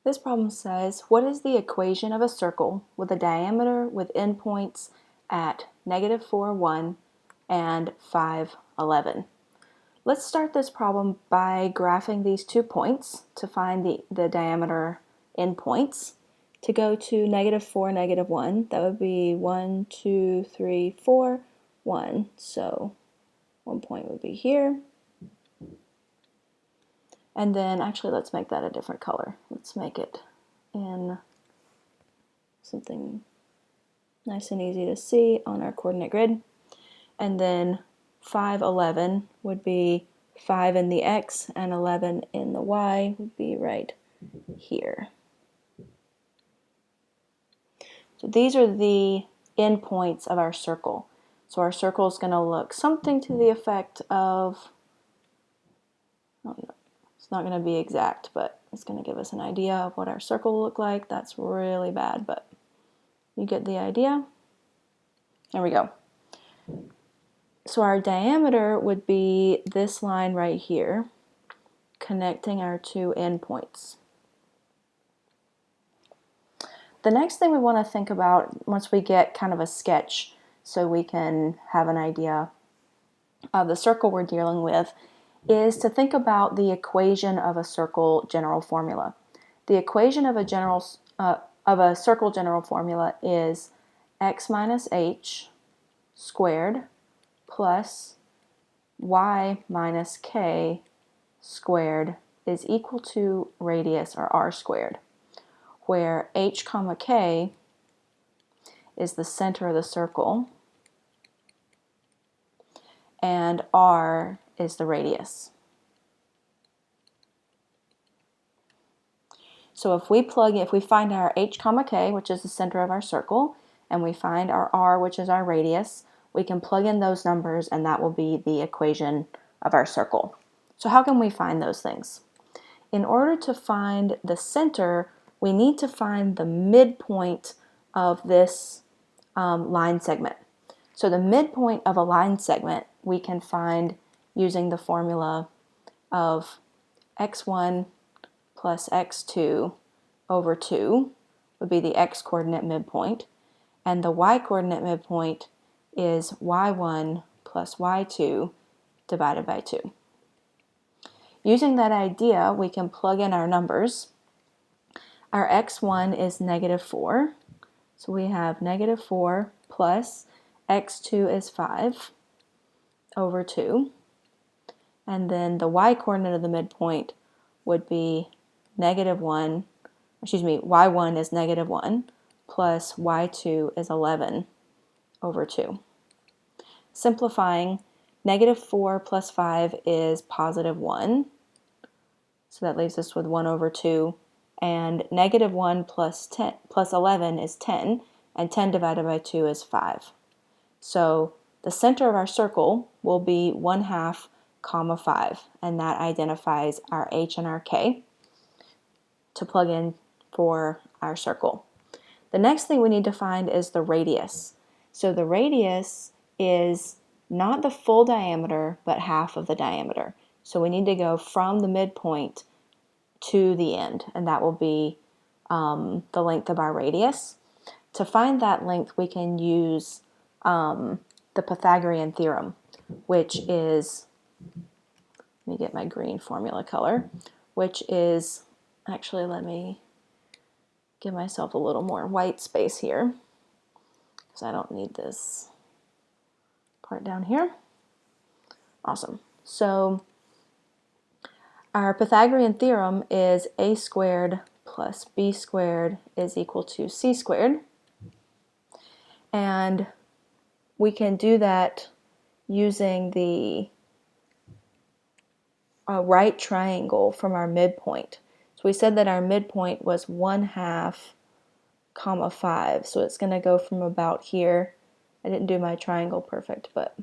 This problem says, what is the equation of a circle with a diameter with endpoints at -4, 1 and 5, 11? Let's start this problem by graphing these 2 points to find the diameter endpoints. To go to -4, -1, that would be 1, 2, 3, 4, 1. So 1 point would be here. And then, actually, let's make that a different color. Let's make it in something nice and easy to see on our coordinate grid. And then 5, 11 would be 5 in the x and 11 in the y would be right here. So these are the endpoints of our circle. So our circle is going to look something to the effect of, it's not going to be exact, but it's going to give us an idea of what our circle will look like. That's really bad, but you get the idea. There we go. So our diameter would be this line right here, connecting our 2 endpoints. The next thing we want to think about once we get kind of a sketch so we can have an idea of the circle we're dealing with is to think about the equation of a circle general formula. The equation of a circle general formula is x minus h squared plus y minus k squared is equal to radius, or r squared, where h comma k is the center of the circle and r is the radius. So if we find our h comma k, which is the center of our circle, and we find our r, which is our radius, we can plug in those numbers and that will be the equation of our circle. So how can we find those things? In order to find the center, we need to find the midpoint of this line segment. So the midpoint of a line segment we can find using the formula of x1 plus x2 over 2 would be the x-coordinate midpoint, and the y-coordinate midpoint is y1 plus y2 divided by 2. Using that idea, we can plug in our numbers. Our x1 is -4, so we have -4 plus x2 is 5 over 2, and then the y-coordinate of the midpoint would be y1 is -1 plus y2 is 11 over 2. Simplifying, -4 plus 5 is +1, so that leaves us with 1 over 2, and -1 plus 11 is 10, and 10 divided by 2 is 5. So the center of our circle will be 1/2, 5, and that identifies our h and our k to plug in for our circle. The next thing we need to find is the radius. So the radius is not the full diameter, but half of the diameter. So we need to go from the midpoint to the end, and that will be the length of our radius. To find that length, we can use the Pythagorean theorem, which is, let me get my green formula color, which is, actually let me give myself a little more white space here, because I don't need this part down here. Awesome. So our Pythagorean theorem is a squared plus b squared is equal to c squared. And we can do that using the right triangle from our midpoint. So we said that our midpoint was 1/2, 5. So it's going to go from about here. I didn't do my triangle perfect, but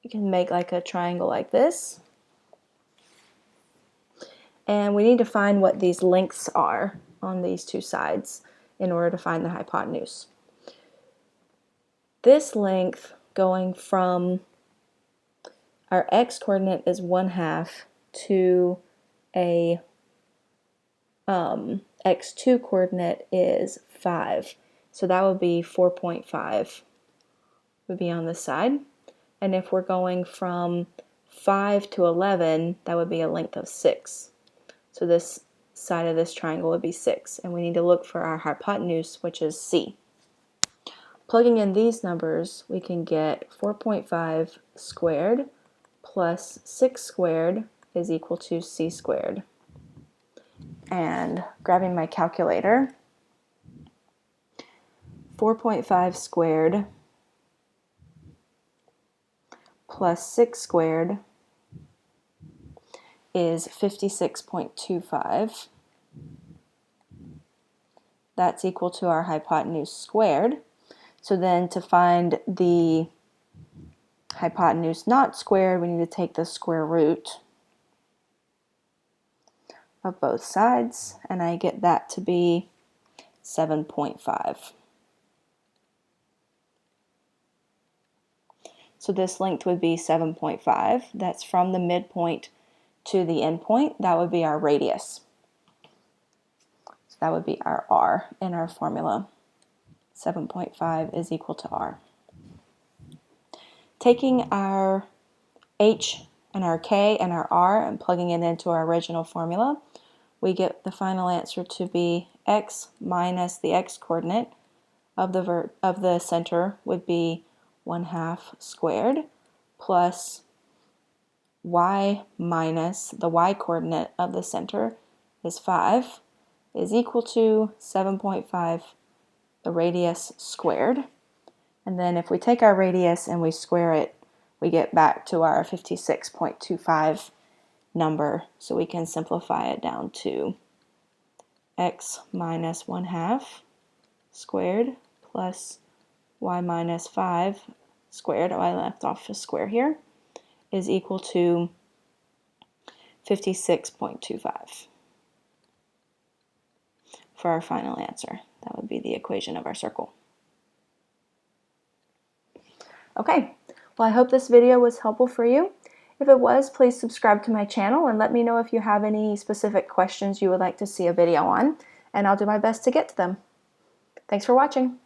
you can make like a triangle like this. And we need to find what these lengths are on these two sides in order to find the hypotenuse. This length going from our x-coordinate is 1/2 to a x2 coordinate is 5. So that would be 4.5 would be on this side. And if we're going from 5 to 11, that would be a length of 6. So this side of this triangle would be 6. And we need to look for our hypotenuse, which is C. Plugging in these numbers, we can get 4.5 squared plus 6 squared is equal to C squared. And grabbing my calculator, 4.5 squared plus 6 squared is 56.25. That's equal to our hypotenuse squared. So then to find the hypotenuse not squared, we need to take the square root of both sides, and I get that to be 7.5. So this length would be 7.5. That's from the midpoint to the endpoint. That would be our radius. So that would be our R in our formula. 7.5 is equal to R. Taking our H and our K and our R and plugging it into our original formula, we get the final answer to be x minus the x coordinate of the center would be 1/2 squared plus y minus the y coordinate of the center is 5 is equal to 7.5, the radius squared. And then if we take our radius and we square it, we get back to our 56.25 number. So we can simplify it down to x minus 1/2 squared plus y minus 5 squared, I left off a square here, is equal to 56.25 for our final answer. That would be the equation of our circle. Okay, well, I hope this video was helpful for you. If it was, please subscribe to my channel and let me know if you have any specific questions you would like to see a video on, and I'll do my best to get to them. Thanks for watching.